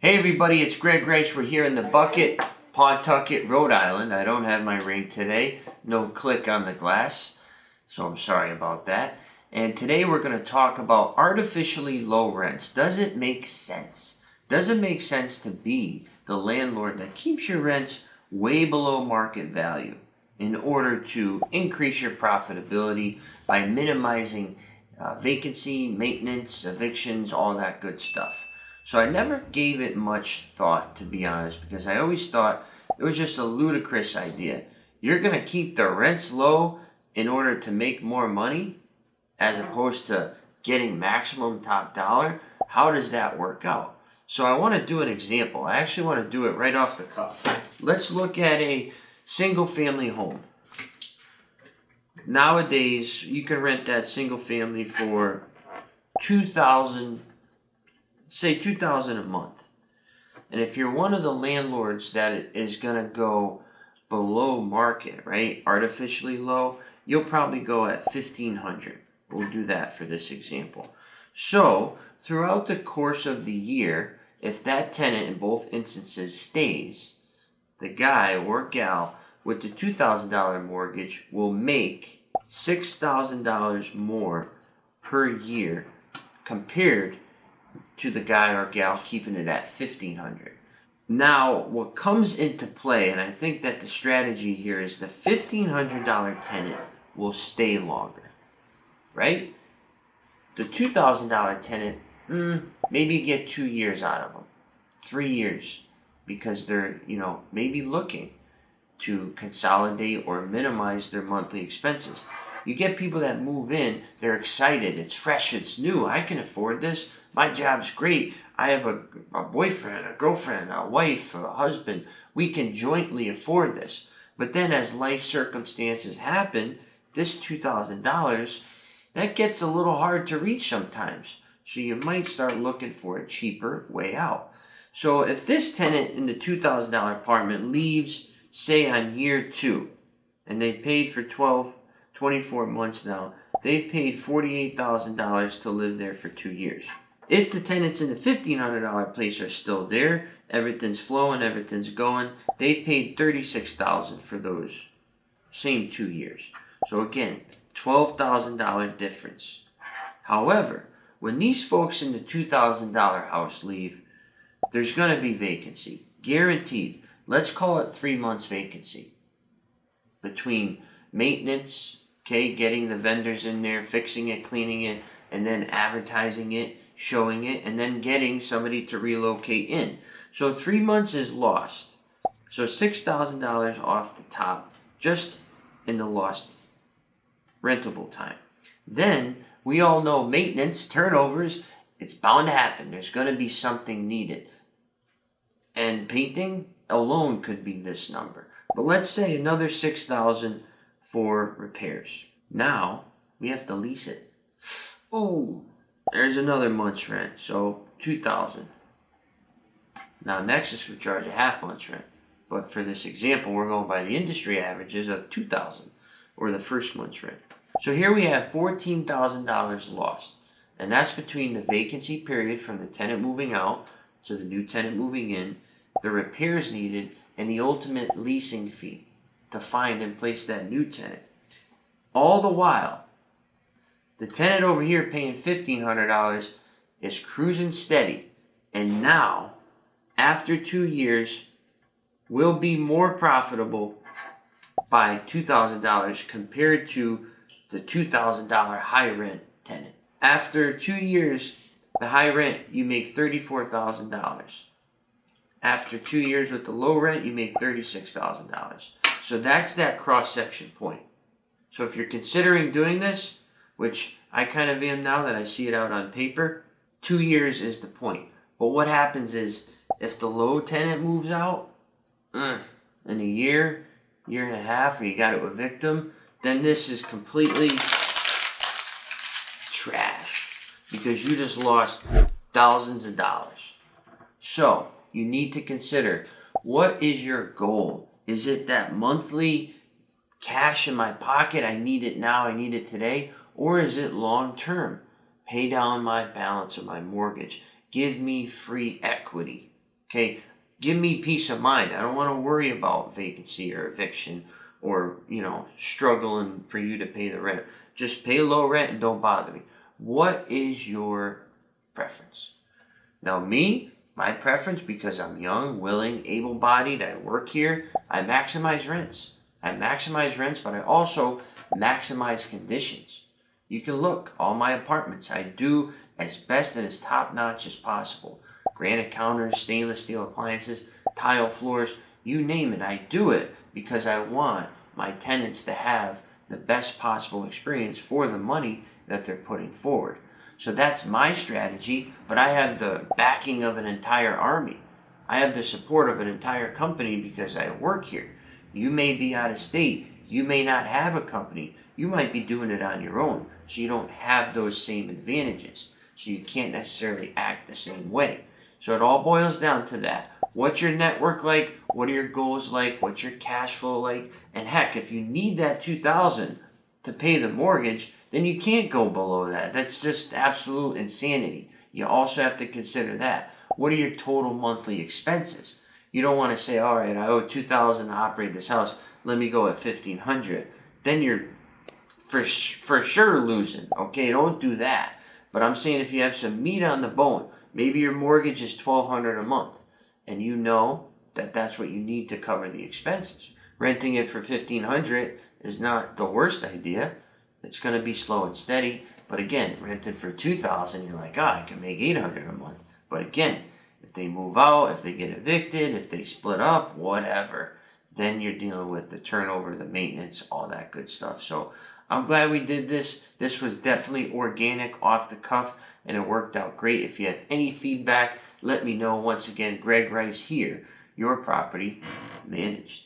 Hey everybody, it's Greg Rice. We're here in the bucket, Pawtucket, Rhode Island. I don't have my ring today. No click on the glass, so I'm sorry about that. And today we're going to talk about artificially low rents. Does it make sense? Does it make sense to be the landlord that keeps your rents way below market value in order to increase your profitability by minimizing vacancy, maintenance, evictions, all that good stuff? So I never gave it much thought, to be honest, because I always thought it was just a ludicrous idea. You're going to keep the rents low in order to make more money as opposed to getting maximum top dollar? How does that work out? So I want to do an example. I actually want to do it right off the cuff. Let's look at a single family home. Nowadays, you can rent that single family for $2,000 a month. And if you're one of the landlords that is going to go below market, right, artificially low, you'll probably go at $1,500. We'll do that for this example. So throughout the course of the year, if that tenant in both instances stays, the guy or gal with the $2,000 mortgage will make $6,000 more per year compared to the guy or gal keeping it at $1,500. Now, what comes into play, and I think that the strategy here is the $1,500 tenant will stay longer, right? The $2,000 tenant, maybe you get 2 years out of them, 3 years, because they're, maybe looking to consolidate or minimize their monthly expenses. You get people that move in, they're excited, it's fresh, it's new, I can afford this, my job's great, I have a boyfriend, a girlfriend, a wife, a husband, we can jointly afford this. But then as life circumstances happen, this $2,000, that gets a little hard to reach sometimes. So you might start looking for a cheaper way out. So if this tenant in the $2,000 apartment leaves, say on year 2, and they paid for 24 months now, they've paid $48,000 to live there for 2 years. If the tenants in the $1,500 place are still there, everything's flowing, everything's going, they've paid $36,000 for those same 2 years. So again, $12,000 difference. However, when these folks in the $2,000 house leave, there's going to be vacancy. Guaranteed. Let's call it 3 months vacancy. Between maintenance, getting the vendors in there, fixing it, cleaning it, and then advertising it, showing it, and then getting somebody to relocate in. So 3 months is lost. So $6,000 off the top, just in the lost rentable time. Then, we all know maintenance, turnovers, it's bound to happen. There's going to be something needed. And painting alone could be this number. But let's say another $6,000 for repairs. Now, we have to lease it. Oh, there's another month's rent, so $2,000. Now, Nexus would charge a half month's rent. But for this example, we're going by the industry averages of $2,000, or the first month's rent. So here we have $14,000 lost. And that's between the vacancy period from the tenant moving out to the new tenant moving in, the repairs needed, and the ultimate leasing fee to find and place that new tenant. All the while, the tenant over here paying $1,500 is cruising steady. And now, after 2 years, will be more profitable by $2,000 compared to the $2,000 high rent tenant. After 2 years, the high rent, you make $34,000. After 2 years with the low rent, you make $36,000. So that's that cross-section point. So if you're considering doing this, which I kind of am now that I see it out on paper, 2 years is the point. But what happens is, if the low tenant moves out in a year and a half, or you got to evict them, then this is completely trash because you just lost thousands of dollars. So you need to consider, what is your goal? Is it that monthly cash in my pocket, I need it now, I need it today? Or is it long term? Pay down my balance of my mortgage. Give me free equity. Okay, give me peace of mind. I don't want to worry about vacancy or eviction or, struggling for you to pay the rent. Just pay low rent and don't bother me. What is your preference? Now my preference, because I'm young, willing, able-bodied, I work here, I maximize rents. But I also maximize conditions. You can look, all my apartments, I do as best and as top-notch as possible. Granite counters, stainless steel appliances, tile floors, you name it, I do it because I want my tenants to have the best possible experience for the money that they're putting forward. So that's my strategy, but I have the backing of an entire army. I have the support of an entire company because I work here. You may be out of state. You may not have a company. You might be doing it on your own, so you don't have those same advantages. So you can't necessarily act the same way. So it all boils down to that. What's your network like? What are your goals like? What's your cash flow like? And heck, if you need that $2,000 to pay the mortgage, then you can't go below that. That's just absolute insanity. You also have to consider that. What are your total monthly expenses? You don't want to say, all right, I owe $2,000 to operate this house. Let me go at $1,500. Then you're for sure losing. Okay, don't do that. But I'm saying if you have some meat on the bone, maybe your mortgage is $1,200 a month, and you know that that's what you need to cover the expenses. Renting it for $1,500 is not the worst idea. It's going to be slow and steady. But again, rented for $2,000, you're like, I can make $800 a month. But again, if they move out, if they get evicted, if they split up, whatever, then you're dealing with the turnover, the maintenance, all that good stuff. So I'm glad we did this. This was definitely organic, off the cuff, and it worked out great. If you have any feedback, let me know. Once again, Greg Rice here, your property managed.